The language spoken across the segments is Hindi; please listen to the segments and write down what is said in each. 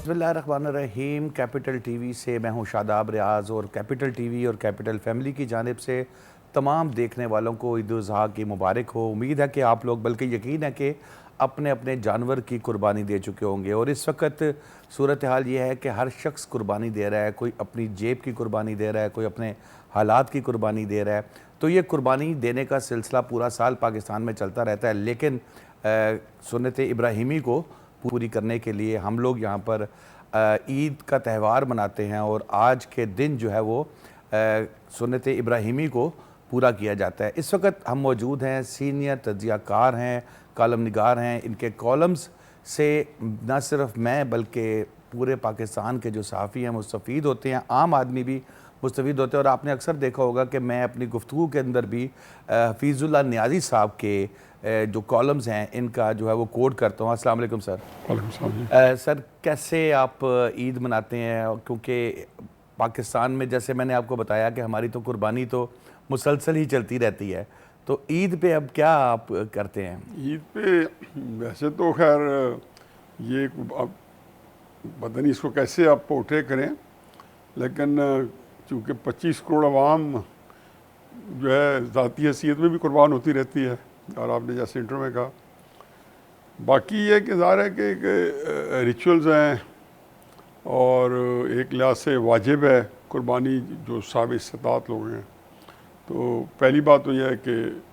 बिस्मिल्लाहिर्रहमानिर्रहीम। कैपिटल टीवी से मैं हूं शादाब रियाज़ और कैपिटल टीवी और कैपिटल फैमिली की जानिब से तमाम देखने वालों को ईद उल अज़हा की मुबारक हो। उम्मीद है कि आप लोग, बल्कि यकीन है कि अपने अपने जानवर की कुर्बानी दे चुके होंगे और इस वक्त सूरत हाल ये है कि हर शख्स कुर्बानी दे रहा है। कोई अपनी जेब की कुर्बानी दे रहा है, कोई अपने हालात की कुर्बानी दे रहा है। तो ये कुर्बानी देने का सिलसिला पूरा साल पाकिस्तान में चलता रहता है, लेकिन सुन्नत इब्राहिमी को पूरी करने के लिए हम लोग यहाँ पर ईद का त्यौहार मनाते हैं और आज के दिन जो है वो सुन्नत इब्राहिमी को पूरा किया जाता है। इस वक्त हम मौजूद हैं, सीनियर तज्ज़ियाकार हैं, कॉलम निगार हैं। इनके कॉलम्स से न सिर्फ मैं बल्कि पूरे पाकिस्तान के जो सहाफ़ी हैं मुस्तफ़ीद होते हैं, आम आदमी भी मुस्तफ़ीद होते हैं। और आपने अक्सर देखा होगा कि मैं अपनी गुफ्तगू के अंदर भी हफीज़ुल्लाह नियाज़ी साहब के जो कॉलम्स हैं इनका जो है वो कोड करता हूँ। अस्सलाम वालेकुम सर। वालेकुम सलाम। सर, कैसे आप ईद मनाते हैं? क्योंकि पाकिस्तान में जैसे मैंने आपको बताया कि हमारी तो कुर्बानी तो मुसलसल ही चलती रहती है, तो ईद पे अब क्या आप करते हैं? ईद पे वैसे तो खैर ये अब पता नहीं इसको कैसे आप पोर्ट्रे करें, लेकिन चूँकि 25 करोड़ आवाम जो है ज़ाती हैसियत में भी कुर्बान होती रहती है, और आपने जैसे इंटर में कहा, बाकी ये कि ज़ाहिर है कि एक रिचुअल्स हैं और एक लिहाज से वाजिब है कुर्बानी जो साहब इस्तात लोग हैं। तो पहली बात तो यह है कि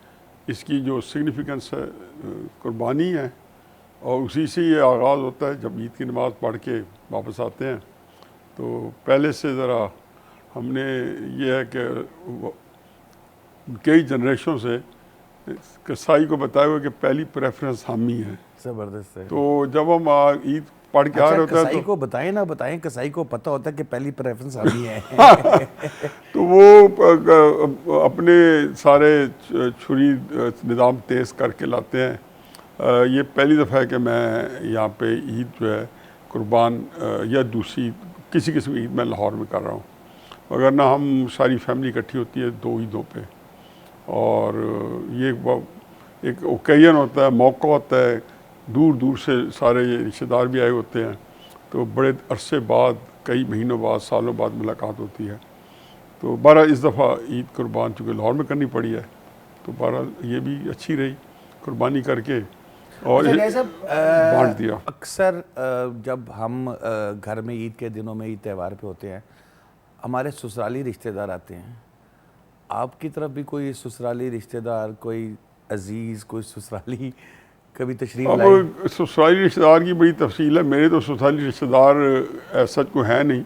इसकी जो सिग्निफिकेंस है कुर्बानी है, और उसी से ये आगाज़ होता है। जब ईद की नमाज़ पढ़ के वापस आते हैं तो पहले से ज़रा हमने ये है कि कई जनरेशनों से कसाई को बताया हुआ कि पहली प्रेफरेंस हम ही है। ज़बरदस्त है। तो जब हम ईद पढ़ के आ रहे होते हैं कसाई को बताएं ना बताएं, कसाई को पता होता है कि पहली प्रेफरेंस हम ही है। तो वो अपने सारे छुरी निज़ाम तेज़ करके लाते हैं। ये पहली दफ़ा है कि मैं यहाँ पे ईद जो है कुर्बान या दूसरी किसी किस्म ईद मैं लाहौर में कर रहा हूँ, मगर ना हम सारी फैमिली इकट्ठी होती है 2 ईदों पे, और ये एक ओकेजन होता है, मौका होता है। दूर दूर से सारे रिश्तेदार भी आए होते हैं, तो बड़े अरसे बाद, कई महीनों बाद, सालों बाद मुलाकात होती है। तो बहरहाल इस दफ़ा ईद कुर्बान चूँकि लाहौर में करनी पड़ी है, तो बहरहाल ये भी अच्छी रही कुर्बानी करके और बांट दिया। अक्सर जब हम घर में ईद के दिनों में ईद त्यौहार पे होते हैं, हमारे ससुराली रिश्तेदार आते हैं। आपकी तरफ भी कोई ससुराली रिश्तेदार, कोई अजीज़, कोई ससुराली कभी तशरीफ़ लाए? अब ससुराली रिश्तेदार की बड़ी तफसील है। मेरे तो ससुराली रिश्तेदार सच को है नहीं,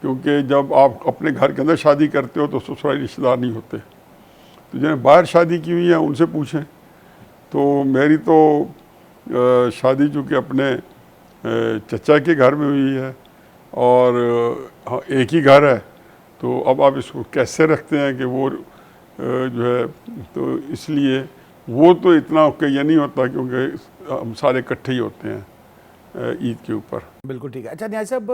क्योंकि जब आप अपने घर के अंदर शादी करते हो तो ससुराली रिश्तेदार नहीं होते। तो जिन्हें बाहर शादी की हुई है उनसे पूछें। तो मेरी तो शादी चूँकि अपने चचा के घर में हुई है और एक ही घर है, तो अब आप इसको कैसे रखते हैं कि वो जो है, तो इसलिए वो तो इतना ओकेजन नहीं होता, क्योंकि हम सारे इकट्ठे ही होते हैं ईद के ऊपर। बिल्कुल ठीक है। अच्छा न्याज़ साहब,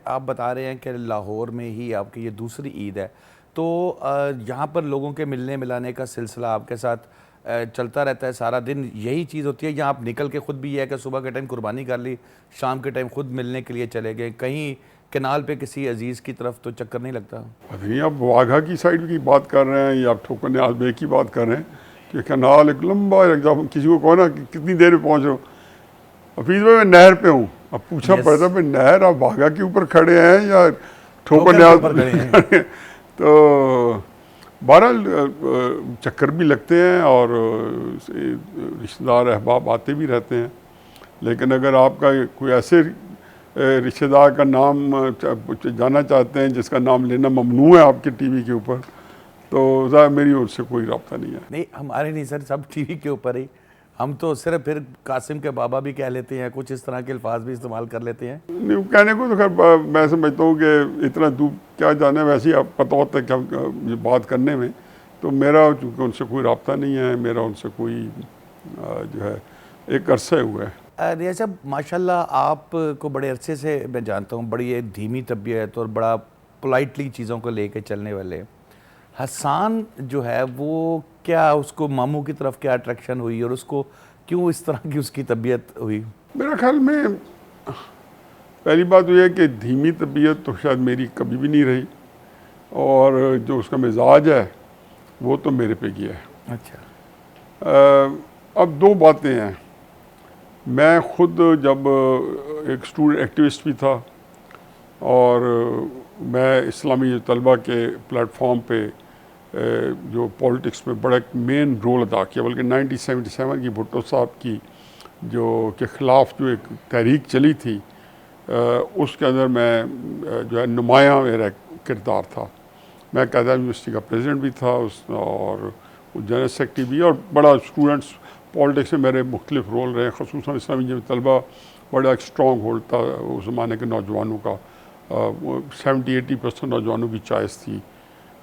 आप बता रहे हैं कि लाहौर में ही आपकी ये दूसरी ईद है, तो यहाँ पर लोगों के मिलने मिलाने का सिलसिला आपके साथ चलता रहता है? सारा दिन यही चीज़ होती है या आप निकल के ख़ुद भी ये है कि सुबह के टाइम कुर्बानी कर ली, शाम के टाइम ख़ुद मिलने के लिए चले गए? कहीं केनाल पे किसी अजीज़ की तरफ तो चक्कर नहीं लगता? नहीं, आप वाघा की साइड की बात कर रहे हैं या आप ठोकर न्याज़ बे की बात कर रहे हैं कि कनाल एक लंबा, जब किसी को कहो ना कि कितनी देर में पहुँच रहे हो, हफीज़ भाई मैं नहर पे हूँ, अब पूछना पड़ता है नहर आप वाघा के ऊपर खड़े हैं या ठोकर न्याज़ पर खड़े हैं? तो बहरहाल चक्कर भी लगते हैं और रिश्तेदार अहबाब आते भी रहते हैं। लेकिन अगर आपका कोई ऐसे रिश्तेदार का नाम जाना चाहते हैं जिसका नाम लेना ममनू है आपके टीवी के ऊपर, तो ज़रा मेरी उनसे कोई रब्ता नहीं है। नहीं, हमारे नहीं सर, सब टीवी के ऊपर ही। हम तो सिर्फ फिर कासिम के बाबा भी कह लेते हैं, कुछ इस तरह के अल्फाज भी इस्तेमाल कर लेते हैं। नहीं, कहने को तो खैर मैं समझता हूँ कि इतना दूर क्या जाने, वैसे ही आप पता होता है क्या बात करने में। तो मेरा चूँकि उनसे कोई रब्ता नहीं है, मेरा उनसे कोई जो है एक अरसा हुआ है। रियाज साहब, माशाल्लाह आपको बड़े अरसे से मैं जानता हूँ, बड़ी एक धीमी तबीयत और बड़ा पोलाइटली चीज़ों को लेकर चलने वाले। हसन जो है वो क्या, उसको मामू की तरफ क्या अट्रैक्शन हुई और उसको क्यों इस तरह की उसकी तबीयत हुई? मेरा ख्याल में पहली बात तो यह है कि धीमी तबीयत तो शायद मेरी कभी भी नहीं रही, और जो उसका मिजाज है वो तो मेरे पे गया है। अच्छा। अब दो बातें हैं। मैं खुद जब एक स्टूडेंट एक्टिविस्ट भी था, और मैं इस्लामी तलबा के प्लेटफॉर्म पे जो पॉलिटिक्स में बड़ा एक मेन रोल अदा किया, बल्कि 1977 की भुट्टो साहब की जो के ख़िलाफ़ जो एक तहरीक चली थी, उसके अंदर मैं जो है नुमाया मेरा किरदार था। मैं कायदा यूनिवर्सिटी का प्रेसिडेंट भी था और जनरल सेक्रेटरी भी, और बड़ा स्टूडेंट्स पॉलिटिक्स में मेरे मुख्तलिफ रोल रहे, ख़ुसूसन इस्लामी जमीयत तलबा बड़ा एक स्ट्रॉन्ग होल्ड था उस ज़माने के नौजवानों का। 70-80% नौजवानों की चॉइस थी,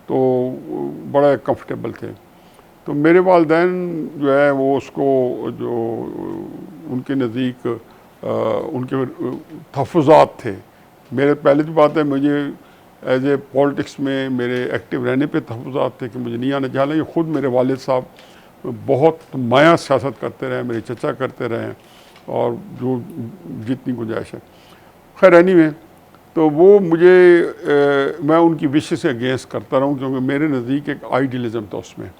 तो बड़ा कंफर्टेबल थे। तो मेरे वालिदैन जो है वो उसको जो उनके नज़दीक उनके तहफ़्फ़ुज़ात थे। मेरे पहले तो बात है, मुझे एज ए पॉलिटिक्स में मेरे एक्टिव रहने पे तहफ़्फ़ुज़ात थे कि मुझे नहीं आना चाहिए। ये ख़ुद मेरे वालिद साहब बहुत माया सियासत करते रहे, मेरे चचा करते रहे, और जो जितनी गुंजाइश है। खैर एनीवे, तो वो मुझे मैं उनकी विश से अगेंस्ट करता रहूं, क्योंकि मेरे नज़दीक एक आइडियलिज़म था उसमें।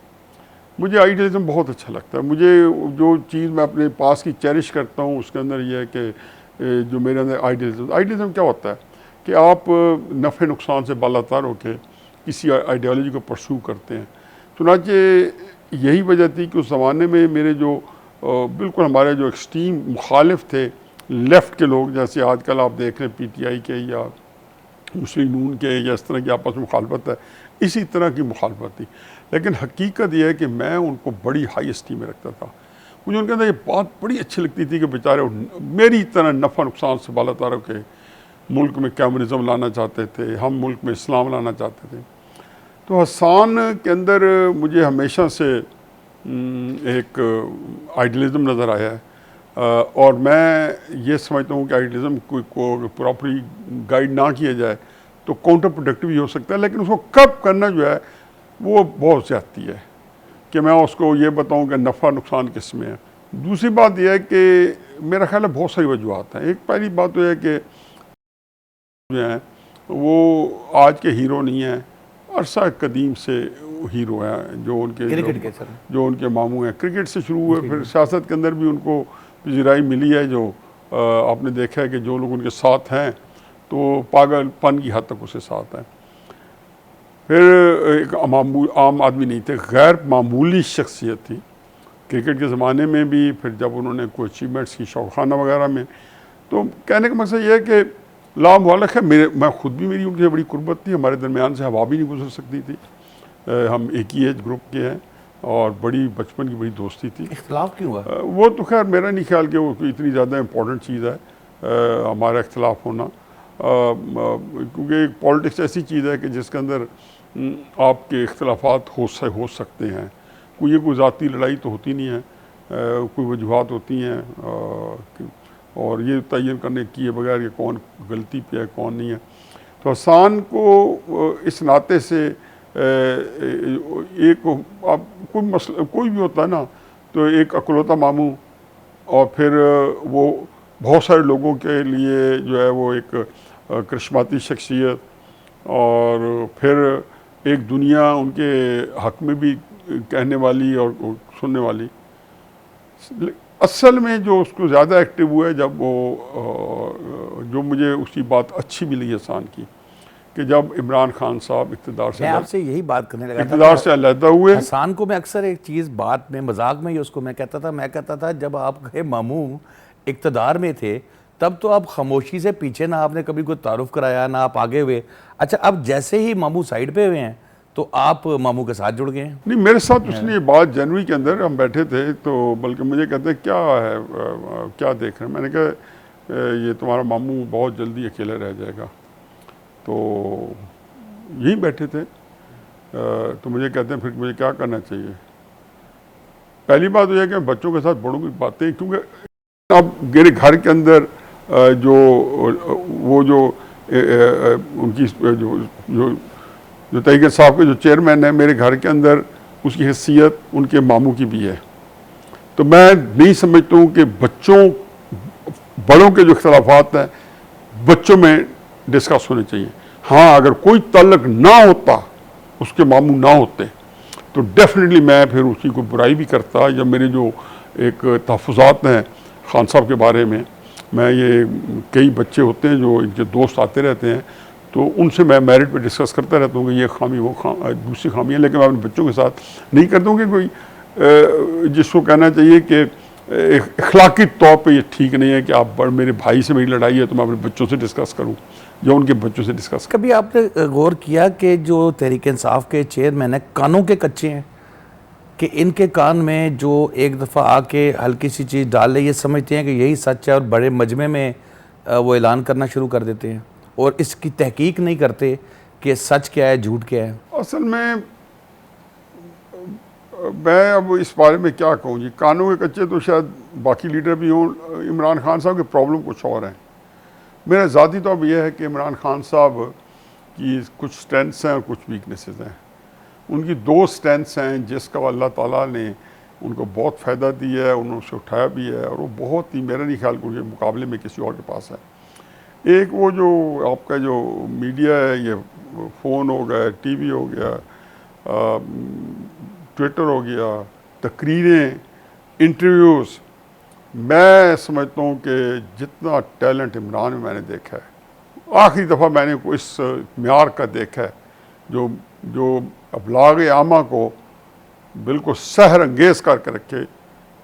मुझे आइडियलिज़म बहुत अच्छा लगता है। मुझे जो चीज़ मैं अपने पास की चेरिश करता हूँ उसके अंदर ये है कि जो मेरे अंदर आइडियलिज़म क्या होता है कि आप नफ़े नुकसान से बालातर होकर किसी आइडियोलॉजी को परसू करते हैं। चुनांचे यही वजह थी कि उस ज़माने में मेरे जो बिल्कुल हमारे जो एक्सट्रीम मुखालिफ थे लेफ़्ट के लोग, जैसे आजकल आप देख रहे हैं PTI के या मुस्लिम नून के या इस तरह की आपस में मुखालफत है, इसी तरह की मुखालफत थी। लेकिन हकीकत यह है कि मैं उनको बड़ी हाई एस्टीम में रखता था। मुझे उनके अंदर ये बात बड़ी अच्छी लगती थी कि बेचारे मेरी तरह नफ़ा नुकसान से बालातर के मुल्क में कम्युनिज़म लाना चाहते थे, हम मुल्क में इस्लाम लाना चाहते थे। तो हसन के अंदर मुझे हमेशा से एक आइडियलिज़म नज़र आया है, और मैं ये समझता हूँ कि आइडियलिज़म को प्रॉपरली गाइड ना किया जाए तो काउंटर प्रोडक्टिव ही हो सकता है, लेकिन उसको कब करना जो है वो बहुत ज़्यादती है कि मैं उसको ये बताऊँ कि नफ़ा नुकसान किस में है। दूसरी बात यह है कि मेरा ख्याल है बहुत सारी वजूहत हैं। एक पहली बात तो यह है कि जो है वो आज के हीरो नहीं हैं, अरसा कदीम से हीरो हैं, जो उनके मामू हैं। क्रिकेट से शुरू हुए, फिर सियासत के अंदर भी उनको पजीराई मिली है। जो आपने देखा है कि जो लोग उनके साथ हैं तो पागलपन की हद तक उसके साथ हैं। फिर एक आम आदमी नहीं थे, गैर मामूली शख्सियत थी क्रिकेट के ज़माने में भी, फिर जब उन्होंने कोई अचीवमेंट्स की शौखाना वगैरह में। तो कहने का मकसद ये है कि लाम वालक है, मैं ख़ुद भी मेरी उनसे बड़ी कुर्बत थी, हमारे दरमियान से हवा भी नहीं गुजर सकती थी। हम एक ही एज ग्रुप के हैं और बड़ी बचपन की बड़ी दोस्ती थी। इख्तिलाफ क्यों हुआ? वो तो खैर मेरा नहीं ख्याल कि वो इतनी ज़्यादा इम्पोर्टेंट चीज़ है हमारा इख्तिलाफ होना, क्योंकि पॉलिटिक्स ऐसी चीज़ है कि जिसके अंदर आपके इख्तिलाफात हो सकते हैं। कोई ज़ाती लड़ाई तो होती नहीं है, कोई वजूहत होती हैं, और ये तयन करने किए बगैर कि कौन गलती पे है कौन नहीं है। तो हसन को इस नाते से एक आप कोई मसला कोई भी होता है ना, तो एक अकलौता मामू, और फिर वो बहुत सारे लोगों के लिए जो है वो एक करिश्माती शख्सियत, और फिर एक दुनिया उनके हक़ में भी कहने वाली और सुनने वाली। असल में जो उसको ज़्यादा एक्टिव हुआ है जब वो जो मुझे उसकी बात अच्छी मिली हसन की कि जब इमरान खान साहब इक़्तिदार से, मैं आपसे यही बात करने लगा था, इक़्तिदार से अलहदा हुए। हसन को मैं अक्सर एक चीज़ बात में मजाक में ही उसको मैं कहता था जब आपके मामू इक़्तिदार में थे तब तो आप खामोशी से पीछे, ना आपने कभी कोई तारुफ कराया ना आप आगे हुए। अच्छा, अब जैसे ही मामू साइड पे हुए हैं तो आप मामू के साथ जुड़ गए हैं? नहीं, मेरे साथ उसने ये बात जनवरी के अंदर हम बैठे थे, तो बल्कि मुझे कहते हैं क्या है, क्या देख रहे हैं। मैंने कहा ये तुम्हारा मामू बहुत जल्दी अकेला रह जाएगा। तो यहीं बैठे थे, तो मुझे कहते हैं फिर मुझे क्या करना चाहिए। पहली बात तो यह कि बच्चों के साथ बड़ों की बातें, क्योंकि अब मेरे घर के अंदर जो वो जो उनकी जो तहरीक साहब के जो चेयरमैन है मेरे घर के अंदर, उसकी हैसियत उनके मामू की भी है। तो मैं नहीं समझता हूँ कि बड़ों के जो इख्तिलाफात हैं बच्चों में डिस्कस होने चाहिए। हाँ, अगर कोई ताल्लुक ना होता, उसके मामू ना होते, तो डेफिनेटली मैं फिर उसी को बुराई भी करता। या मेरे जो एक तहफ़्फ़ुज़ात हैं खान साहब के बारे में, मैं ये कई बच्चे होते हैं जो इनके दोस्त आते रहते हैं, तो उनसे मैं मेरिट पे डिस्कस करता रहता हूँ कि ये खामी वो दूसरी खामी है, लेकिन मैं अपने बच्चों के साथ नहीं करता हूँ कि कोई जिसको कहना चाहिए कि अखलाकी तौर पे ये ठीक नहीं है कि आप मेरे भाई से मेरी लड़ाई है तो मैं अपने बच्चों से डिस्कस करूँ या उनके बच्चों से डिस्कस करूँ। कभी आपने गौर किया कि जो तहरीक इंसाफ के चेयरमैन हैं कानों के कच्चे हैं, कि इनके कान में जो एक दफ़ा आके हल्की सी चीज़ डाल ले ये समझते हैं कि यही सच है और बड़े मजमे में वो ऐलान करना शुरू कर देते हैं और इसकी तहकीक नहीं करते कि सच क्या है झूठ क्या है। असल में मैं अब इस बारे में क्या कहूँ जी, कानों के कच्चे तो शायद बाकी लीडर भी हों। इमरान खान साहब की प्रॉब्लम कुछ और है। मेरा ज़ाती तौर यह है कि इमरान खान साहब की कुछ स्ट्रेंथ्स हैं और कुछ वीकनेसेस हैं। उनकी दो स्ट्रेंथ्स हैं जिसका अल्लाह ताला ने उनको बहुत फ़ायदा दिया है, उन्होंने उसे उठाया भी है और वो बहुत ही, मेरा नहीं ख्याल कि उनके मुकाबले में किसी और के पास है। एक वो जो आपका जो मीडिया है, ये फ़ोन हो गया, टीवी हो गया, ट्विटर हो गया, तकरीरें, इंटरव्यूज़, मैं समझता हूँ कि जितना टैलेंट इमरान में मैंने देखा है, आखिरी दफ़ा मैंने इस म्यार का देखा है जो अबलाग आमा को बिल्कुल सहर अंगेज़ करके रखे,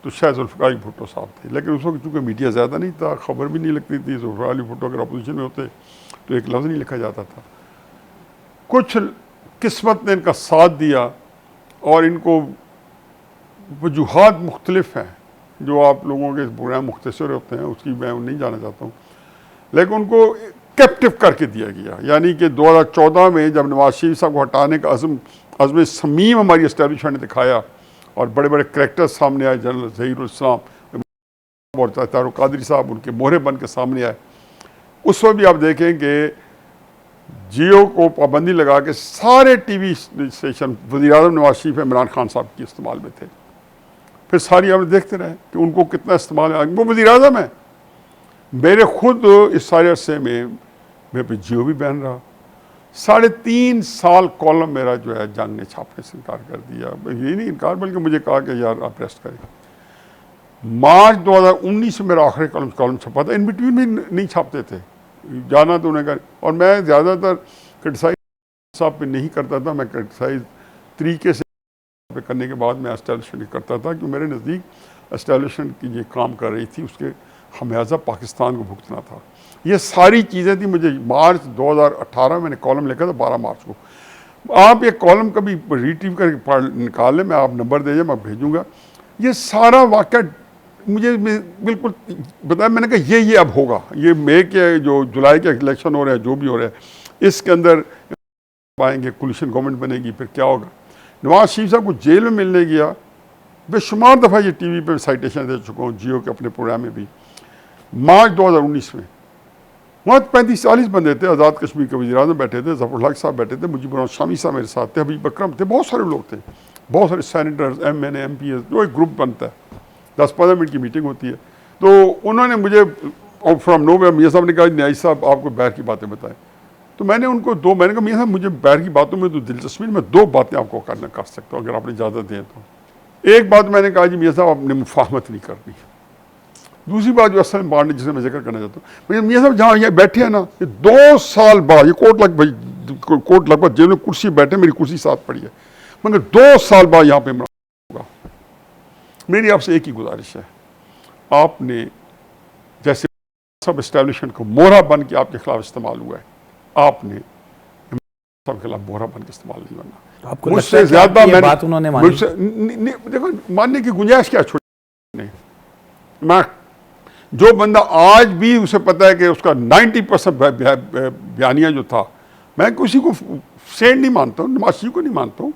तो शायद जुल्फ़िकार अली भुट्टो साहब थे। लेकिन उस वक्त चूँकि मीडिया ज़्यादा नहीं था, ख़बर भी नहीं लगती थी, जुल्फ़िकार अली भुट्टो अगर अपोजिशन में होते तो एक लफ्ज़ नहीं लिखा जाता था। कुछ किस्मत ने इनका साथ दिया और इनको वजूहात मुख्तलिफ हैं जो आप लोगों के प्रोग्राम मुख्तसर होते हैं, उसकी मैं नहीं जाना चाहता हूँ, लेकिन उनको कैप्टिव करके दिया गया। यानी कि 2014 में जब नवाज शरीफ साहब को हटाने का अज़्म समीम हमारी एस्टेब्लिशमेंट ने दिखाया और बड़े बड़े करैक्टर्स सामने आए, जनरल ज़हीरुल इस्लाम और तारुक कादरी साहब उनके मोहरे बन के सामने आए, उस वक्त भी आप देखें कि जियो को पाबंदी लगा के सारे टीवी स्टेशन वज़ीर-ए-आज़म नवाज शरीफ इमरान खान साहब के इस्तेमाल में थे। फिर सारी हम देखते रहे कि उनको कितना इस्तेमाल है। वो वज़ीर-ए-आज़म है। मेरे खुद इस सारे अरसे में मेरे पे जियो भी बैन रहा। 3.5 साल कॉलम मेरा जो है जंग ने छापने से इनकार कर दिया। ये नहीं इनकार, बल्कि मुझे कहा कि यार आप रेस्ट करें। मार्च 2019 में मेरा आखिरी कॉलम छपा था। इन बिटवीन भी नहीं छापते थे, जाना तो उन्हें कर। और मैं ज़्यादातर क्रिटिसाइज साहब पे नहीं करता था, मैं क्रिटिसाइज तरीके से पे करने के बाद मैं एस्टैब्लिशमेंट करता था, क्योंकि मेरे नज़दीक एस्टैब्लिशमेंट की ये काम कर रही थी, उसके खमियाजा पाकिस्तान को भुगतना था। ये सारी चीज़ें थी। मुझे मार्च 2018 मैंने कॉलम लिखा था, 12 मार्च को। आप ये कॉलम कभी रिट्रीव करके निकाल लें, मैं आप नंबर दे मैं भेजूँगा। ये सारा वाक़या मुझे बिल्कुल बताया। मैंने कहा ये अब होगा, ये मई के जो जुलाई के इलेक्शन हो रहे हैं, जो भी हो रहे हैं, इसके अंदर पाएंगे कोलिशन गवर्नमेंट बनेगी, फिर क्या होगा। नवाज शरीफ साहब को जेल में मिलने गया, बेशुमार दफ़ा ये टीवी पे साइटेशन दे चुका हूँ, जियो के अपने प्रोग्राम में भी। मार्च 2019 में वहाँ 35-40 बंदे थे। आज़ाद कश्मीर के वज़ीर-ए-आज़म बैठे थे, ज़फ़रुल हक साहब बैठे थे, मुजीबुर रहमान शामी साहब मेरे साथ थे, हबीब अकरम थे, बहुत सारे लोग थे, बहुत सारे सैनिटर्स, MNA MPs, जो एक ग्रुप बनता है, 10-15 मिनट की मीटिंग होती है। तो उन्होंने मुझे फ्राम नोवेयर मियाँ साहब ने कहा न्यायी साहब आपको बैर की बातें बताएं। तो मैंने उनको मैंने कहा मियाँ साहब मुझे बैर की बातों में तो दिलचस्पी नहीं, मैं 2 बातें आपको कर सकता हूँ अगर आपने इजाज़त दें तो। एक बात मैंने कहा जी मियाँ साहब आपने मुफाहमत नहीं करनी। दूसरी बात जो असल बात जिसे मैं जिक्र करना चाहता हूँ, मियाँ साहब जहाँ ये बैठे हैं ना, ये 2 साल बाद ये कोर्ट लगभग जेल में कुर्सी बैठे, मेरी कुर्सी साथ पड़ी है, मगर 2 साल बाद यहाँ पे इमरान होगा। मेरी आपसे एक ही गुजारिश है, आपने जैसे सब एस्टेब्लिशमेंट को मोहरा बन के आपके खिलाफ इस्तेमाल हुआ है, आपने सब खिलाफ मोहरा बन के इस्तेमाल नहीं बनना। आपको मुझसे ज्यादा बात उन्होंने मानी? देखो मानने की गुंजाइश क्या छोड़ी नहीं। मैं जो बंदा आज भी उसे पता है कि उसका 90% बयानिया जो था, मैं किसी को सेंड नहीं मानता हूँ, नवाज शरीफ को नहीं मानता हूँ।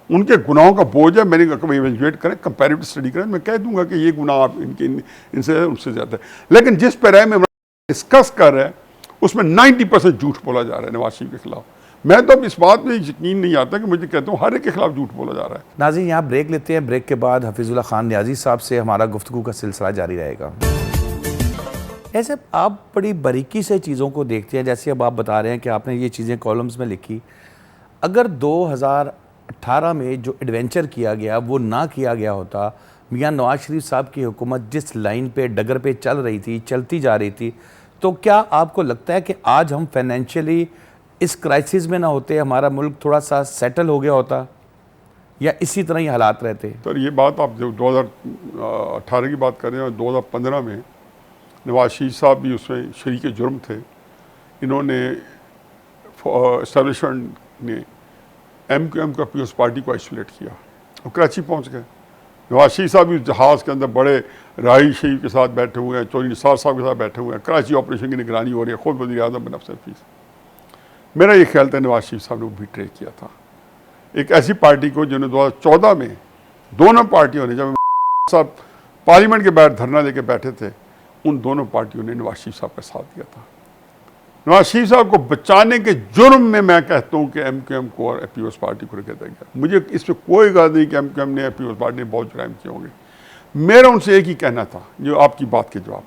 उनके गुनाहों का बोझ है, मैंने कभी इवेल्युएट करें, कंपैरेटिव स्टडी करें, मैं कह दूंगा कि ये गुनाह आप इनसे उनसे ज़्यादा है। लेकिन जिस पैराए में डिस्कस कर रहे हैं उसमें 90% झूठ बोला जा रहा है नवाज शरीफ के खिलाफ। मैं तो अब इस बात में यकीन नहीं आता कि मुझे कहता हूँ हर एक के खिलाफ झूठ बोला जा रहा है। नाज़रीन, यहाँ ब्रेक लेते हैं। ब्रेक के बाद हफीजुल्लाह खान नियाज़ी साहब से हमारा गुफ्तगू का सिलसिला जारी रहेगा। ऐसे आप बड़ी बारीकी से चीज़ों को देखते हैं, जैसे अब आप बता रहे हैं कि आपने ये चीज़ें कॉलम्स में लिखी। अगर 2018 में जो एडवेंचर किया गया वो ना किया गया होता, मियां नवाज शरीफ साहब की हुकूमत जिस लाइन पे डगर पे चल रही थी, चलती जा रही थी, तो क्या आपको लगता है कि आज हम फाइनेंशियली इस क्राइसिस में ना होते, हमारा मुल्क थोड़ा सा सेटल हो गया होता, या इसी तरह ही हालात रहते? तो ये बात आप जो 2018 की बात कर रहे हैं, 2015 में नवाज शरीफ साहब भी उसमें शरीक जुर्म थे। इन्होंने एस्टेब्लिशमेंट ने MQM का पीपल्स पार्टी को आइसोलेट किया और कराची पहुंच गए। नवाज शरीफ साहब भी जहाज़ के अंदर बड़े राही शरीफ के साथ बैठे हुए हैं, चौधरी निसार साहब के साथ बैठे हुए हैं, कराची ऑपरेशन की निगरानी हो रही है, खुद वज़ीर आज़म बनफ फीस। मेरा ये ख्याल था नवाज शरीफ साहब ने वो भी ट्रे किया था एक ऐसी पार्टी को जिन्होंने 2014 में दोनों पार्टियों ने, जब साहब पार्लियामेंट के बाहर धरना लेके बैठे थे, उन दोनों पार्टियों ने नवाज शरीफ साहब का साथ दिया था। नवाज शरीफ साहब को बचाने के जुर्म में मैं कहता हूँ कि MQM को और पीपल्स पार्टी को रखा गया। मुझे इस पर कोई गाल नहीं कि MQM ने पीपल्स पार्टी ने बहुत जुराइम किए होंगे। मेरा उनसे एक ही कहना था, जो आपकी बात के जवाब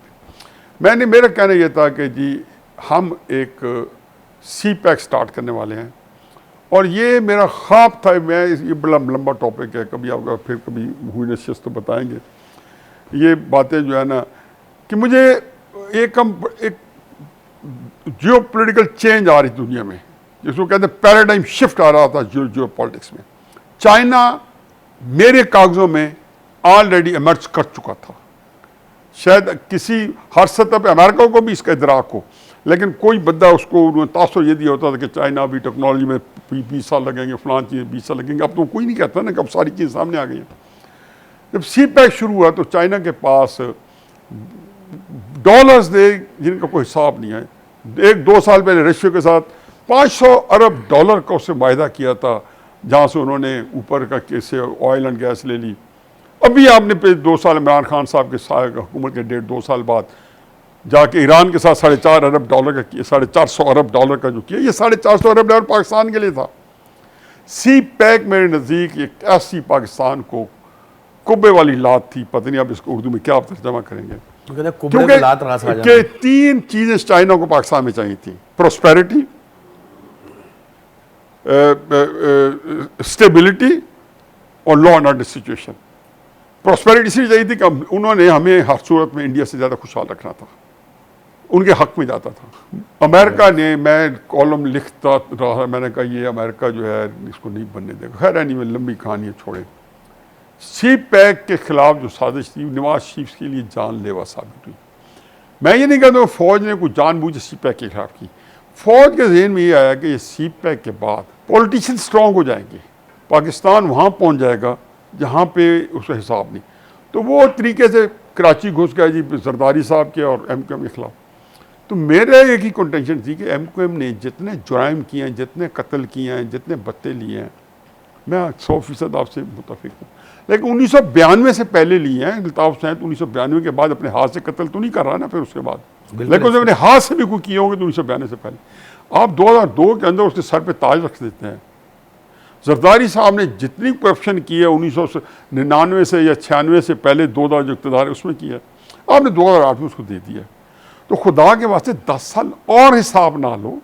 में मेरा कहना यह था कि जी हम एक CPEC स्टार्ट करने वाले हैं, और ये मेरा ख्वाब था। ये बड़ा लंबा टॉपिक है, कभी आपका फिर कभी हुई नशिस्त तो बताएंगे। ये बातें जो है ना कि मुझे एक जियो पोलिटिकल चेंज आ रही दुनिया में, जिसको कहते हैं पैराडाइम शिफ्ट आ रहा था जियो पॉलिटिक्स में। चाइना मेरे कागज़ों में ऑलरेडी इमर्ज कर चुका था। शायद किसी हर सतह पे अमेरिका को भी इसका इदराक हो, लेकिन कोई बंदा उसको तासुर ये दिया होता था कि चाइना भी टेक्नोलॉजी में 20 साल लगेंगे, फलान चीज़ 20 साल लगेंगे। अब तो कोई नहीं कहता ना कि अब सारी चीज़ सामने आ गई हैं। जब CPEC शुरू हुआ तो चाइना के पास डॉलर्स थे जिनका कोई हिसाब नहीं है। 1-2 साल पहले रशिया के साथ $500 अरब का उससे वायदा किया था, जहाँ से उन्होंने ऊपर का कैसे ऑयल एंड गैस ले ली। अभी आपने 2 साल इमरान खान साहब के हुकूमत के 1.5-2 साल बाद जाके ईरान के साथ $450 अरब का किया, $450 अरब का जो किया, ये $450 अरब पाकिस्तान के लिए था। CPEC मेरे नज़दीक एक ऐसी पाकिस्तान को कुब्बे वाली लात थी, पता नहीं आप इसको उर्दू में क्या तर्जमा करेंगे, क्योंकि 3 चीज़ें चाइना को पाकिस्तान में चाहिए थी: प्रोस्पेरिटी, स्टेबिलिटी और law and order situation. Prosperity इसलिए चाहिए थी कि उन्होंने हमें हर सूरत में इंडिया से ज़्यादा खुशहाल रखना था, उनके हक में जाता था। अमेरिका ने, मैं कॉलम लिखता रहा, मैंने कहा ये अमेरिका जो है इसको नहीं बनने देगा। खैर एनीवे लंबी कहानी छोड़े। CPEC के खिलाफ जो साजिश थी नवाज शरीफ के लिए जानलेवा साबित हुई। मैं ये नहीं कहता फौज ने कुछ जानबूझ CPEC के खिलाफ की। फौज के जहन में ये आया कि ये CPEC के बाद पॉलिटिशियन स्ट्रॉन्ग हो जाएंगे, पाकिस्तान वहाँ पहुँच जाएगा जहाँ पे उसका हिसाब नहीं। तो वो तरीके से कराची घुस गया जी जरदारी साहब के और MQM के खिलाफ। तो मेरे एक ही कंटेंशन थी कि MQM ने जितने जुराइम किए हैं, जितने कत्ल किए हैं, जितने बत्ते लिए हैं, मैं 100% आपसे मुतफिक हूँ। लेकिन 1992 से पहले लिए हैं। अल्ताफ हुसैन 1992 के बाद अपने हाथ से कत्ल तो नहीं कर रहा ना फिर उसके बाद, लेकिन उसने अपने हाथ से भी कोई किए होंगे तो 1992 से पहले। आप 2002 के अंदर उसके सर पे ताज रख देते हैं। जरदारी साहब ने जितनी करप्शन की है 1999 से या 96 से पहले 2 जो इक़्तिदार है उसमें किया है, आपने 2008 में उसको दे दिया। तो खुदा के वास्ते 10 साल और हिसाब ना लो,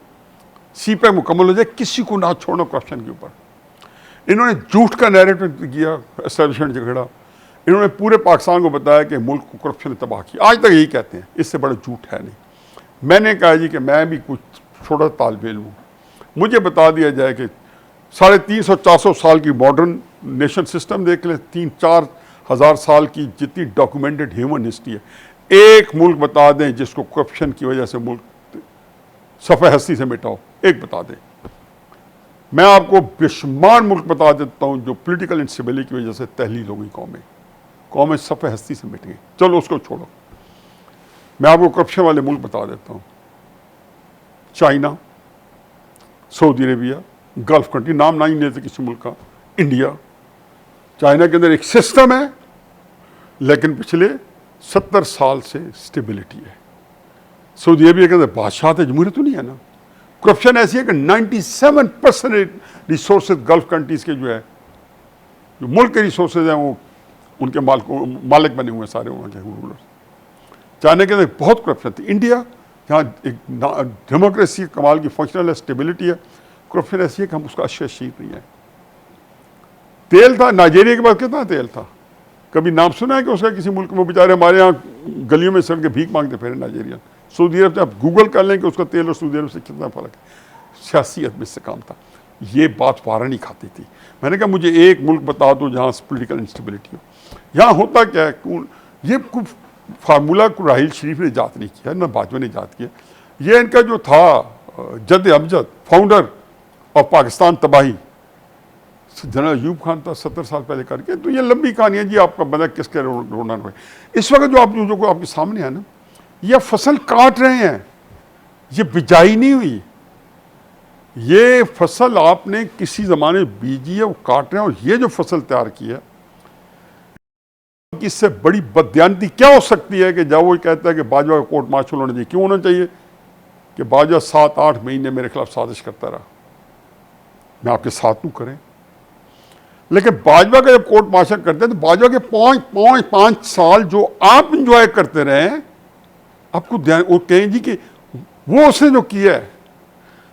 CPEC मुकम्मल हो जाए, किसी को ना छोड़ना करप्शन के ऊपर। इन्होंने झूठ का नैरेटिव किया, एस्टेब्लिशमेंट झगड़ा। इन्होंने पूरे पाकिस्तान को बताया कि मुल्क को करप्शन ने तबाह किया। आज तक यही कहते हैं, इससे बड़ा झूठ है नहीं। मैंने कहा जी कि मैं भी कुछ छोटा तालिब इल्म हूँ, मुझे बता दिया जाए कि 350-400 साल की मॉडर्न नेशन सिस्टम देख लें, 3-4 हज़ार साल की जितनी डॉक्यूमेंटेड ह्यूमन हिस्ट्री है, एक मुल्क बता दें जिसको करप्शन की वजह से मुल्क सफ़े हस्ती से मिटाओ, एक बता दें। मैं आपको बेशुमार मुल्क बता देता हूँ जो पॉलिटिकल इंस्टेबिलिटी की वजह से तहलील हो गई कौमें सफ़े हस्ती से मिट गई। चलो उसको छोड़ो, मैं आपको करप्शन वाले मुल्क बता देता हूँ। China, Saudi Arabia, gulf country, नाम नहीं लेते किसी मुल्क का, इंडिया। चाइना के अंदर एक सिस्टम है, लेकिन पिछले 70 साल से स्टेबिलिटी है। सऊदी अरेबिया के अंदर बादशाह है, जमहूरियत तो नहीं है ना। करप्शन ऐसी है कि 97% रिसोर्सेज गल्फ कंट्रीज़ के जो है, जो मुल्क के रिसोर्सेज हैं, वो उनके मालिक बने हुए हैं सारे वहाँ के रूलर्स। चाइना के अंदर बहुत करप्शन थी। इंडिया जहाँ एक डेमोक्रेसी कमाल की फंक्शनल है, स्टेबिलिटी है, करप्शन ऐसी है कि हम उसका अशरीफ नहीं है। तेल था, नाइजीरिया के बाद कितना तेल था? कभी नाम सुना है कि उसका किसी मुल्क में? बेचारे हमारे यहाँ गलियों में सड़ के भीख मांगते फिर नाइजीरिया। सऊदी अरब से आप गूगल कर लें कि उसका तेल और सऊदी अरब से कितना फ़र्क है। सियासी अदब से काम था। ये बात फारा नहीं खाती थी। मैंने कहा मुझे एक मुल्क बता दो जहाँ पोलिटिकल इंस्टेबिलिटी हो। यहाँ होता क्या है, ये फार्मूला को राहिल शरीफ ने ईजाद नहीं किया, ना बाजवा ने ईजाद किया। ये इनका जो था जद अमजद, फाउंडर ऑफ पाकिस्तान तबाही, जनरल अयूब खान था 70 साल पहले करके। तो ये लंबी कहानी है जी, आपका बंदा किसके रोना हुए। इस वक्त जो आप जो आपके सामने है ना, ये फसल काट रहे हैं, ये बिजाई नहीं हुई। ये फसल आपने किसी ज़माने में बीजी है, वो काट रहे हैं। और ये जो फसल तैयार की है, इससे बड़ी बददियानती क्या हो सकती है कि जब वो कहता है कि बाजवा का कोर्ट मार्शल होना चाहिए। क्यों होना चाहिए? कि बाजवा 7-8 महीने मेरे खिलाफ साजिश करता रहा, मैं आपके साथ हूँ करें। लेकिन बाजवा का जब कोर्ट मार्शल करते हैं तो बाजवा के 5 साल जो आप इंजॉय करते रहे, आपको ध्यान वो कहें जी कि वो उसने जो किया है,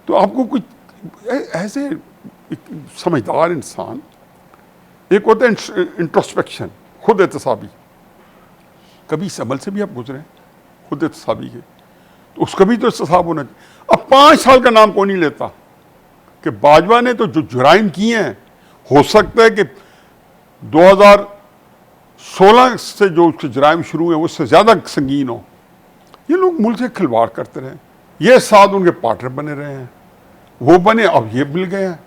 तो आपको कुछ ऐसे समझदार इंसान, एक होता है इंट्रोस्पेक्शन, खुद एहतसाबी, कभी इस अमल से भी आप गुजरे खुद एहतसाबी के, तो उसका भी तो एहतसाब होना चाहिए। अब 5 साल का नाम कौन नहीं लेता कि बाजवा ने तो जो जुराइम किए हैं, हो सकता है कि 2016 से जो उसके जुराइम शुरू हुए उससे ज़्यादा संगीन हो। ये लोग मुल्क से खिलवाड़ करते रहे, ये साथ उनके पार्टनर बने रहे हैं, वो बने, अब ये मिल गए हैं।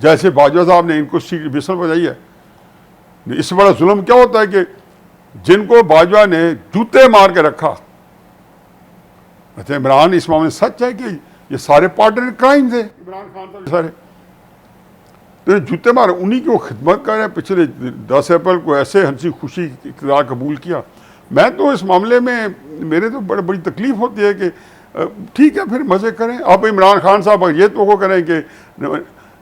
जैसे बाजवा साहब ने इनको विसल बजाई है। इससे बड़ा जुल्म क्या होता है कि जिनको बाजवा ने जूते मार के रखा। अच्छा, इमरान इस मामले में सच है कि ये सारे पार्टनर क्राइम थे, इमरान खान था सारे, तो जूते मार उन्हीं की वो खिदमत कर रहे हैं। पिछले 10 अप्रैल को ऐसे हंसी खुशी इक़्तिदार कबूल किया। मैं तो इस मामले में मेरे तो बड़ी तकलीफ होती है कि ठीक है फिर मज़े करें। अब इमरान खान साहब ये तो वो करें कि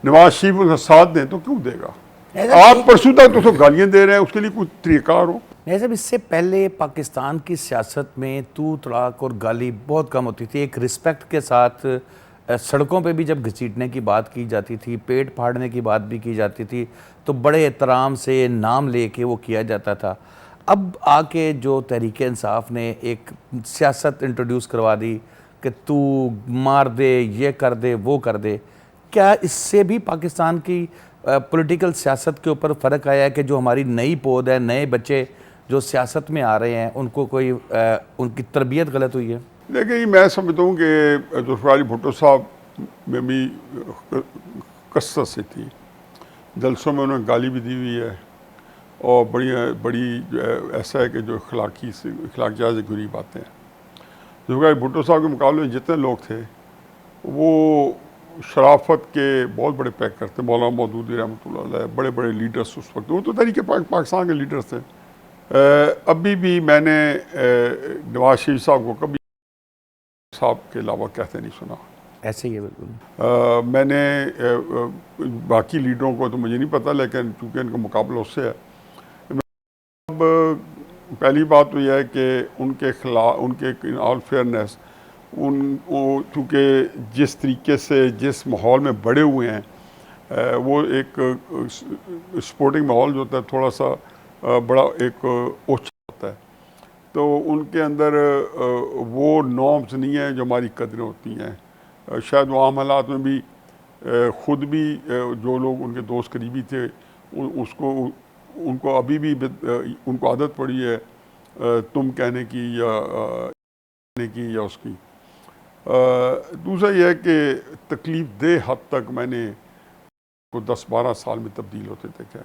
नवाज शरीफ उसका साथ दें, तो क्यों देगा? आप परसों तक तो गालियाँ दे रहे हैं, उसके लिए कोई तरीक़ार हो। जैसे इससे पहले पाकिस्तान की सियासत में तू तड़ाक और गाली बहुत कम होती थी। एक रिस्पेक्ट के साथ सड़कों पे भी जब घसीटने की बात की जाती थी, पेट फाड़ने की बात भी की जाती थी, तो बड़े एहतराम से नाम लेके वो किया जाता था। अब आके जो तहरीक इंसाफ ने एक सियासत इंट्रोड्यूस करवा दी कि तू मार दे, ये कर दे, वो कर दे, क्या इससे भी पाकिस्तान की पॉलिटिकल सियासत के ऊपर फ़र्क आया है कि जो हमारी नई पौध है, नए बच्चे जो सियासत में आ रहे हैं, उनको कोई उनकी तरबियत गलत हुई है? देखिए, मैं समझता हूँ कि जुल्फ़िकार अली भुट्टो साहब में भी कसरत से थी, जलसों में उन्होंने गाली भी दी हुई है, और बड़ी ऐसा है कि जो अखलाकियात से जुड़ी बातें हैं। जुल्फ़िकार अली भुट्टो साहब के मुकाबले में जितने लोग थे वो शराफत के बहुत बड़े पैक करते, मौलाना मौदूदी रहमतुल्लाह अलैह, बड़े बड़े लीडर्स उस वक्त, वो तो तहरीक पाकिस्तान के लीडर्स थे। अभी भी मैंने नवाज शरीफ साहब को कभी साहब के अलावा कहते नहीं सुना। ऐसे ही है बिल्कुल। मैंने बाकी लीडरों को तो मुझे नहीं पता, लेकिन चूँकि इनका मुकाबला उससे है। अब पहली बात तो यह है कि उनके खिलाफ, उनके इन ऑल फेयरनेस, चूँकि जिस तरीके से जिस माहौल में बड़े हुए हैं, वो एक स्पोर्टिंग माहौल जो होता है थोड़ा सा बड़ा एक ओछा होता है, तो उनके अंदर वो नॉर्म्स नहीं हैं जो हमारी कदरें होती हैं। शायद वो आम हालात में भी ख़ुद भी जो लोग उनके दोस्त करीबी थे उनको अभी भी उनको आदत पड़ी है तुम कहने की या उसकी। दूसरा यह है कि तकलीफ़ दे हद तक मैंने को 10-12 साल में तब्दील होते देखे।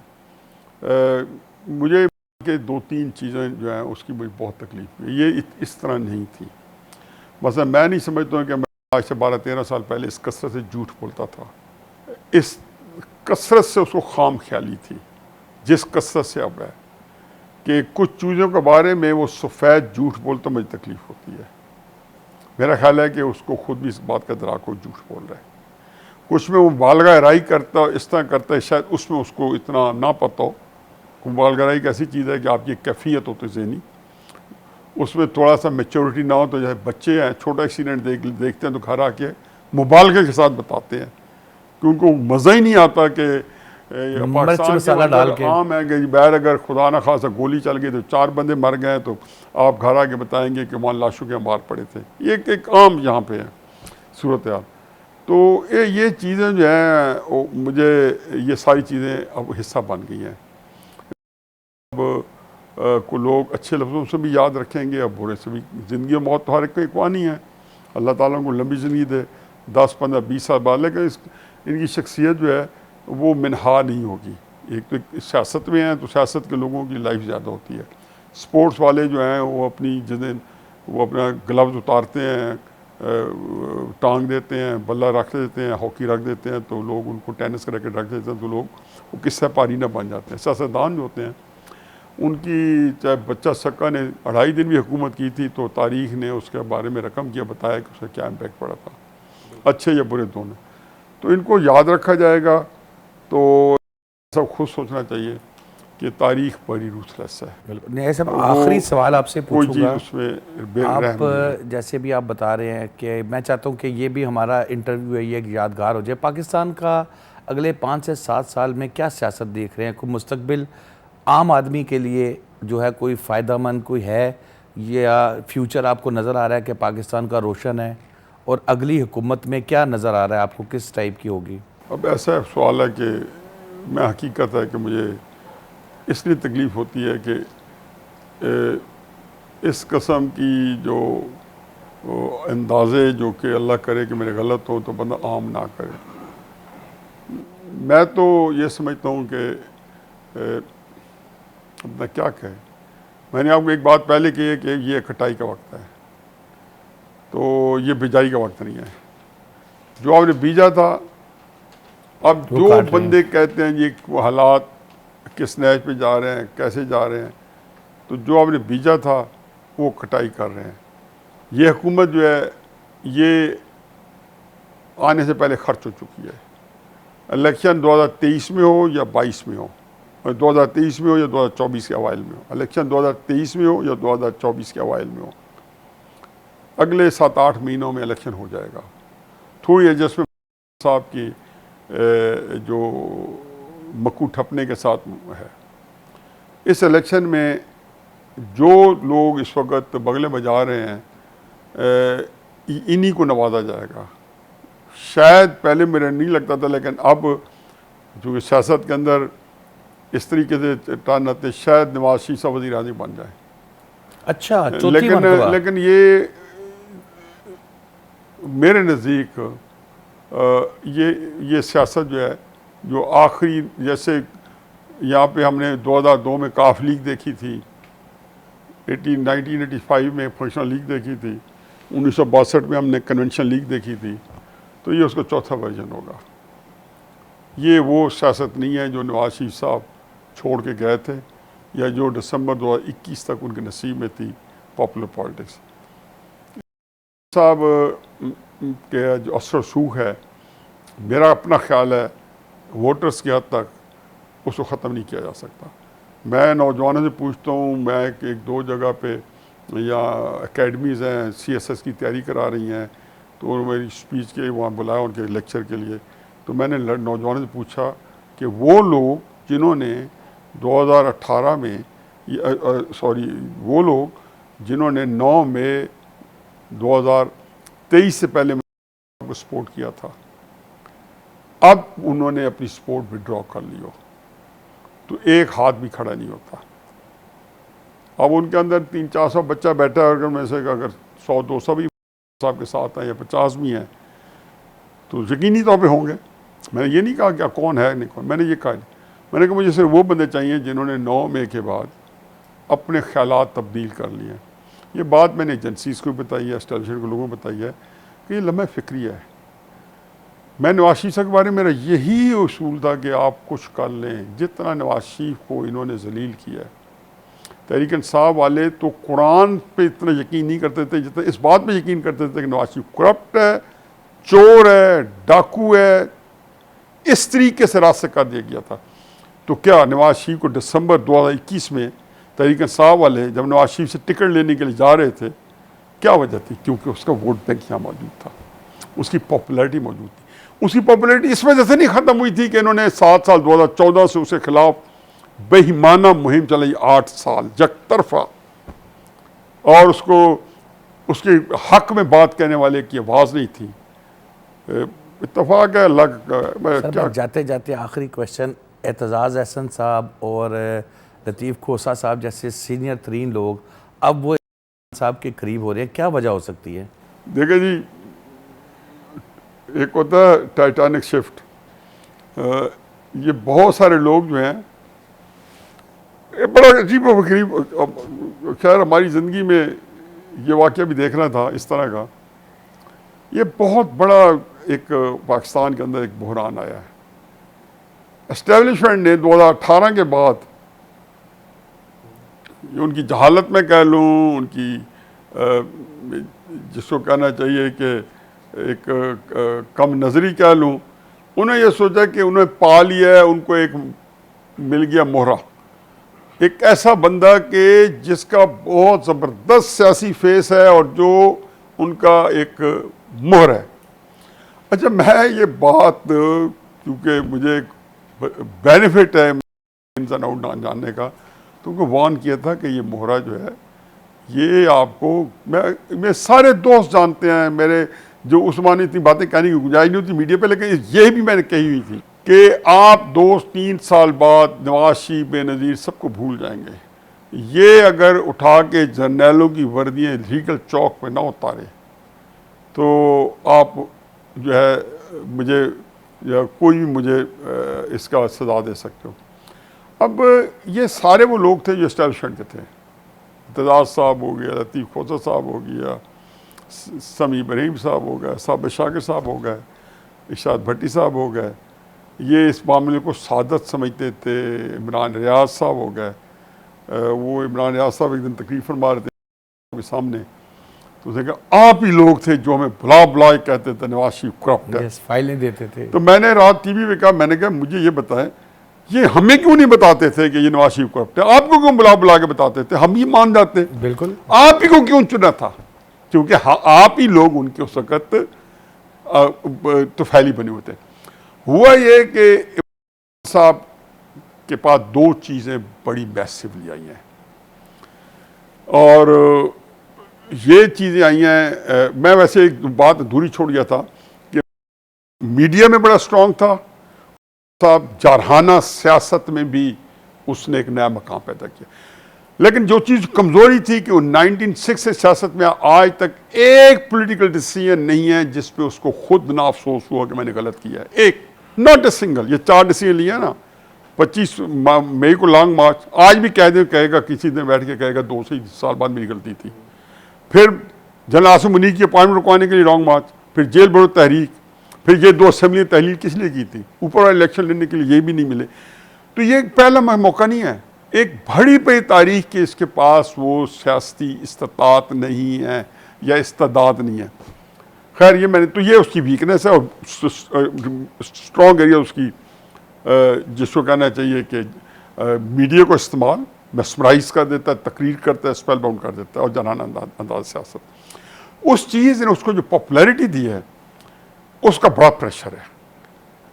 मुझे कि 2-3 चीज़ें जो हैं उसकी मुझे बहुत तकलीफ़ हुई। ये इस तरह नहीं थी। मसला मैं नहीं समझता हूँ कि मैं आज से 12-13 साल पहले इस कसरत से झूठ बोलता था। इस कसरत से उसको खाम ख्याली थी, जिस कसरत से अब है कि कुछ चीज़ों के बारे में वो सफ़ेद झूठ बोलता, मुझे तकलीफ़ होती है। मेरा ख्याल है कि उसको ख़ुद भी इस बात का दराक हो झूठ बोल रहा है। कुछ में वो मुबालगा राई करता, इस तरह करता है, शायद उसमें उसको इतना ना पता हो। मुबालगा राई एक ऐसी चीज़ है कि आपकी कैफियत होती ज़हनी, उसमें थोड़ा सा मेच्योरिटी ना हो तो जैसे बच्चे हैं छोटा एक्सीडेंट देखते हैं तो घर आके मुबालगे के साथ बताते हैं कि उनको मज़ा ही नहीं आता कि मिर्च पाकिस्तान के मसाला डाल अंदर के। आम है कि बाहर अगर खुदा न खासा गोली चल गई तो 4 बंदे मर गए तो आप घर आके बताएंगे कि वहाँ लाशों के मार पड़े थे। एक आम यहाँ पे है सूरत हाल। तो ये चीज़ें जो हैं मुझे ये सारी चीज़ें अब हिस्सा बन गई हैं। अब को लोग अच्छे लफ्ज़ों से भी याद रखेंगे, अब बुरे से भी। ज़िंदगी में मौत तो हर एक को इकवानी है, अल्लाह ताला को लंबी ज़िंदगी दे 10, 15, 20 साल बाद, लेकिन इनकी शख्सियत जो है वो मिनहा नहीं होगी। एक तो सियासत में हैं तो सियासत के लोगों की लाइफ ज़्यादा होती है। स्पोर्ट्स वाले जो हैं वो अपनी जिस वो अपना ग्लव्स उतारते हैं, टांग देते हैं, बल्ला रख देते हैं, हॉकी रख देते हैं तो लोग उनको टेनिस का रैकेट रख देते हैं तो लोग वो किस्सा पारी ना बन जाते हैं। सियासतदान जो होते हैं उनकी, चाहे बच्चा सक्का ने 2.5 दिन भी हुकूमत की थी तो तारीख़ ने उसके बारे में रकम किया, बताया कि उसका क्या इम्पैक्ट पड़ा था, अच्छे या बुरे दोनों। तो इनको याद रखा जाएगा। तो सब खुद सोचना चाहिए कि तारीख़ बड़ी रूथलेस है। नहीं सब आखिरी सवाल आपसे कोई चीज़ पूछूंगा। उसमें आप जैसे भी आप बता रहे हैं कि मैं चाहता हूं कि ये भी हमारा इंटरव्यू है ये एक यादगार हो जाए। पाकिस्तान का अगले 5 से 7 साल में क्या सियासत देख रहे हैं? कोई मुस्तकबिल आम आदमी के लिए जो है कोई फ़ायदेमंद कोई है, या फ्यूचर आपको नज़र आ रहा है कि पाकिस्तान का रोशन है? और अगली हुकूमत में क्या नज़र आ रहा है आपको, किस टाइप की होगी? अब ऐसा सवाल है कि मैं, हकीकत है कि मुझे इसलिए तकलीफ़ होती है कि इस कस्म की जो अंदाज़े जो कि अल्लाह करे कि मेरे गलत हो तो बंदा आम ना करे। मैं तो ये समझता हूँ कि अपना क्या कहे, मैंने आपको एक बात पहले की है कि ये कटाई का वक्त है, तो ये बिजाई का वक्त नहीं है। जो आपने बीजा था, अब जो बंदे कहते हैं ये हालात किस नहज पे जा रहे हैं, कैसे जा रहे हैं, तो जो आपने बीजा था वो कटाई कर रहे हैं। ये हुकूमत जो है ये आने से पहले खर्च हो चुकी है। इलेक्शन 2023 में हो या 22 में हो, 2023 में हो या 2024 के अवाइल में हो, इलेक्शन 2023 में हो या 2024 के अवाइल में हो, अगले 7-8 महीनों में इलेक्शन हो जाएगा। थोड़ी एडजस्टमेंट साहब की जो मक्कू ठपने के साथ है। इस इलेक्शन में जो लोग इस वक्त बगले बजा रहे हैं इन्हीं को नवाजा जाएगा। शायद पहले मेरा नहीं लगता था, लेकिन अब जो सियासत के अंदर इस तरीके से टर्न आते, शायद नवाज शरीफ साहब वज़ीर आज़म बन जाए। अच्छा, लेकिन ये मेरे नज़दीक ये सियासत जो है, जो आखिरी, जैसे यहाँ पे हमने 2002 में काफ लीग देखी थी, 1985 में फंक्शनल लीग देखी थी, 1962 में हमने कन्वेंशन लीग देखी थी, तो ये उसका चौथा वर्जन होगा। ये वो सियासत नहीं है जो नवाज शरीफ साहब छोड़ के गए थे या जो दिसंबर 2021 तक उनके नसीब में थी पॉपुलर पॉलिटिक्स। साहब के जो असर सूख है, मेरा अपना ख्याल है वोटर्स की हद तक उसको ख़त्म नहीं किया जा सकता। मैं नौजवानों से पूछता हूँ, मैं एक 2 जगह पे या एकेडमीज़ हैं CSS की तैयारी करा रही हैं, तो मेरी स्पीच के वहाँ बुलाया उनके लेक्चर के लिए, तो मैंने नौजवानों से पूछा कि वो लोग जिन्होंने 2018 में वो लोग जिन्होंने 9 मई 2023 से पहले को सपोर्ट किया था, अब उन्होंने अपनी सपोर्ट विड्रॉ कर ली हो, तो एक हाथ भी खड़ा नहीं होता। अब उनके अंदर 300-400 बच्चा बैठा है, अगर में से अगर 100-200 भी साहब के साथ हैं या 50 भी हैं तो यकीनी तौर पे होंगे। मैंने ये नहीं कहा क्या कौन है नहीं कौन, मैंने ये कहा, मैंने कहा मुझे सिर्फ वो बंदे चाहिए जिन्होंने 9 मई के बाद अपने ख्यालात तब्दील कर लिए हैं। ये बात मैंने एजेंसीज़ को बताई है, एस्टेब्लिशमेंट को लोगों को बताई है कि ये लम्हा फ़िक्री है। मैं नवाज शरीफ साहब के बारे में मेरा यही उसूल था कि आप कुछ कर लें। जितना नवाज शरीफ को इन्होंने जलील किया है, तहरीक इंसाफ वाले तो कुरान पे इतना यकीन नहीं करते थे जितना इस बात पे यकीन करते थे कि नवाज शरीफ करप्ट है, चोर है, डाकू है। इस तरीके से रास्ते कर दिया गया था। तो क्या नवाज शरीफ को दिसंबर 2021 में तहरीक इंसाफ वाले जब नवाज शरीफ से टिकट लेने के लिए जा रहे थे, क्या वजह थी? क्योंकि उसका वोट बैंक यहाँ मौजूद था, उसकी पॉपुलैरिटी मौजूद थी। उसकी पॉपुलैरिटी इस वजह से नहीं ख़त्म हुई थी कि इन्होंने 7 साल 2014 से उसके खिलाफ बेईमाना मुहिम चलाई, 8 साल यकतरफा, और उसको उसके हक में बात कहने वाले की आवाज़ नहीं थी। इत्तफाक है क्या जाते जाते आखिरी क्वेश्चन, एतजाज़ अहसन साहब और लतीफ़ खोसा साहब जैसे सीनियर तरीन लोग अब वो साहब के करीब हो रहे हैं, क्या वजह हो सकती है? देखिए जी, एक होता है टाइटैनिक शिफ्ट, ये बहुत सारे लोग जो हैं, ये बड़ा अजीब व गरीब, खैर हमारी ज़िंदगी में ये वाक़या भी देखना था इस तरह का। ये बहुत बड़ा एक पाकिस्तान के अंदर एक बहरान आया है। एस्टेब्लिशमेंट ने 2018 के बाद, उनकी जहालत में कह लूँ, उनकी जिसको कहना चाहिए कि एक कम नज़री कह लूँ, उन्हें ये सोचा कि उन्हें पा लिया है, उनको एक मिल गया मोहरा, एक ऐसा बंदा कि जिसका बहुत ज़बरदस्त सियासी फेस है और जो उनका एक मोहर है। अच्छा, मैं ये बात, क्योंकि मुझे बेनिफिट है इन एंड आउट जानने का, तो उनको वार्न किया था कि ये मोहरा जो है ये आपको, मैं सारे दोस्त जानते हैं मेरे, जो उस्मान इतनी बातें कहने की गुंजाइश नहीं होती मीडिया पे, लेकिन ये भी मैंने कही हुई थी कि आप 2-3 साल बाद नवाज शरीफ, बेनज़ीर सबको भूल जाएंगे। ये अगर उठा के जर्नैलों की वर्दियाँ लीगल चौक पे ना उतारे तो आप जो है मुझे या कोई भी मुझे इसका सज़ा दे सकते हो। अब ये सारे वो लोग थे जो एस्टैब्लिशमेंट के थे, इत्तेज़ाज़ साहब हो गया, लतीफ़ खोसा साहब हो गया, समी इब्राहिम साहब हो गए, साबिर शाकिर साहब हो गए, इरशाद भट्टी साहब हो गए, ये इस मामले को सादत समझते थे। इमरान रियाज साहब हो गए, वो इमरान रियाज साहब एक दिन तकरीर फरमा रहे थे सामने, तो उसने कहा आप ही लोग थे जो हमें बुला बुला कहते थे नवाज शरीफ करप्ट है, फाइलें देते थे। तो मैंने रात टीवी पे कहा, मैंने कहा मुझे ये बताएं, ये हमें क्यों नहीं बताते थे कि ये नवाज शरीफ करप्ट है? आपको क्यों बुला बुला के बताते थे? हम ही मान जाते। बिल्कुल, आप ही को क्यों चुना था? क्योंकि आप ही लोग उनके उस वक़्त तो फैली बने होते। हुआ ये कि साहब के पास 2 चीज़ें बड़ी मैसिवली आई हैं, और ये चीज़ें आई हैं, मैं वैसे एक बात अधूरी छोड़ गया था कि मीडिया में बड़ा स्ट्रॉन्ग था साहब, जारहाना सियासत में भी उसने एक नया मकाम पैदा किया। लेकिन जो चीज़ कमज़ोरी थी कि वो 1906 से सियासत में आज तक एक पॉलिटिकल डिसीजन नहीं है जिस पे उसको खुद ना अफसोस हुआ कि मैंने गलत किया है। एक, नॉट ए सिंगल। ये 4 डिसीजन लिया ना, 25 मई को लॉन्ग मार्च, आज भी कहेगा किसी दिन बैठ के कहेगा 2 साल बाद मेरी गलती थी। फिर जनरल आसिम मुनीर की अपॉइंटमेंट रुकवाने के लिए लॉन्ग मार्च, फिर जेल भरो तहरीक, फिर ये 2 असेंबली तहलील किस लिए की थी? ऊपर वाले इलेक्शन लेने के लिए ये भी नहीं मिले। तो ये पहला मौका नहीं है, एक भरी पई तारीख के इसके पास वो सियासी इस्तात नहीं है या इस्तादात नहीं है। खैर ये मैंने, तो ये उसकी वीकनेस है, और स्ट्रॉन्ग एरिया उसकी जिसको कहना चाहिए कि मीडिया को इस्तेमाल mesmerize कर देता है, तकरीर करता है, स्पेल बाउंड कर देता है, और जनाना अंदाज सियासत। उस चीज़ ने उसको जो पॉपुलैरिटी दी है उसका बड़ा प्रेशर है।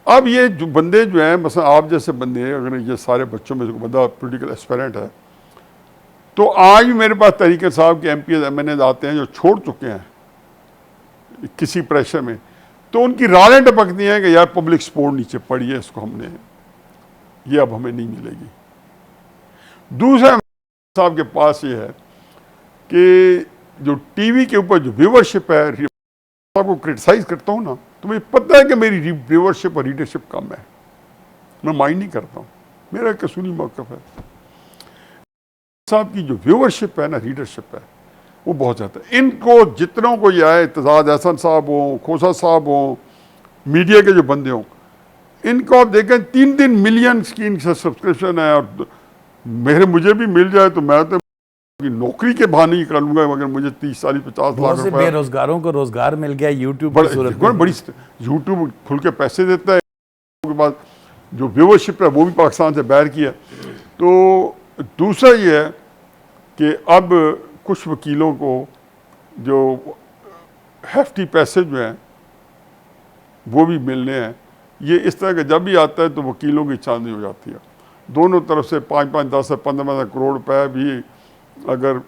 अब ये जो बंदे जो हैं, मसलन आप जैसे बंदे, अगर ये सारे बच्चों में जो बंदा पॉलिटिकल एस्पिरेंट है, तो आज भी मेरे पास तहरीक साहब के MPs MNAs आते हैं जो छोड़ चुके हैं किसी प्रेशर में, तो उनकी रालें टपकती हैं कि यार पब्लिक सपोर्ट नीचे पड़ी है, इसको हमने, ये अब हमें नहीं मिलेगी। दूसरा साहब के पास ये है कि जो टीवी के ऊपर जो व्यूवरशिप है, साहब को क्रिटिसाइज करता हूँ ना, तो मुझे पता है कि मेरी व्यूवरशिप और रीडरशिप कम है, मैं माइंड नहीं करता हूँ, मेरा एक असूली मौक़िफ़ है। साहब की जो व्यूवरशिप है ना, रीडरशिप है, वो बहुत ज़्यादा है। इनको जितनों को ये आए, इत्तेज़ाज़ अहसन साहब हों, खोसा साहब हों, मीडिया के जो बंदे हों, इनको आप देखें 3-3 मिलियन स्क्रीन से सब्सक्रिप्शन है, और मुझे भी मिल जाए तो मैं तो नौकरी के बहाने ही कर लूँगा, मगर मुझे 30-40-50 लाख रुपए, बेरोजगारों को रोजगार मिल गया यूट्यूब की सूरत में। बड़ी यूट्यूब खुल के पैसे देता है, उसके बाद जो व्यूवरशिप है वो भी पाकिस्तान से बाहर की है। तो दूसरा ये है कि अब कुछ वकीलों को जो हेफ्टी पैसे जो हैं वो भी मिलने हैं। ये इस तरह का जब भी आता है तो वकीलों की चांदी हो जाती है। दोनों तरफ से 5-5, 10 से 15 करोड़ रुपए भी अगर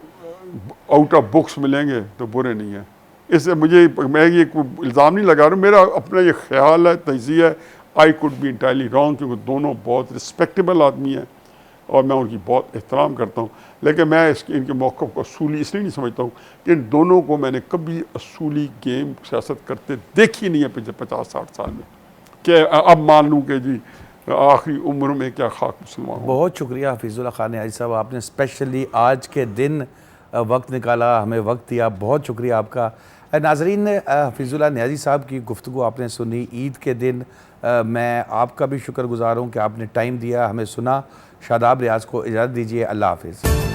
आउट ऑफ बुक्स मिलेंगे तो बुरे नहीं है। इससे मैं ये कोई इल्ज़ाम नहीं लगा रहा हूँ, मेरा अपना ये ख्याल है, तजज़िया है। I could be entirely wrong, क्योंकि दोनों बहुत रिस्पेक्टेबल आदमी हैं और मैं उनकी बहुत एहतराम करता हूँ। लेकिन मैं इनके मौक़िफ़ को असूली इसलिए नहीं समझता हूँ कि इन दोनों को मैंने कभी असूली गेम सियासत करते देखी नहीं है पिछले 50-60 साल में, कि अब मान लूँ कि जी आखिरी उम्र में क्या खाक मुसलमान हो। बहुत शुक्रिया हफीज़ुल्लाह खान नियाज़ी साहब, आपने स्पेशली आज के दिन वक्त निकाला, हमें वक्त दिया, बहुत शुक्रिया आपका। नाज़रीन ने हफीज़ुल्लाह नियाज़ी साहब की गुफ्तगू आपने सुनी ईद के दिन। मैं आपका भी शुक्रगुज़ार हूँ कि आपने टाइम दिया, हमें सुना। शादाब रियाज़ को इजाज़त दीजिए, अल्लाह हाफ़िज़।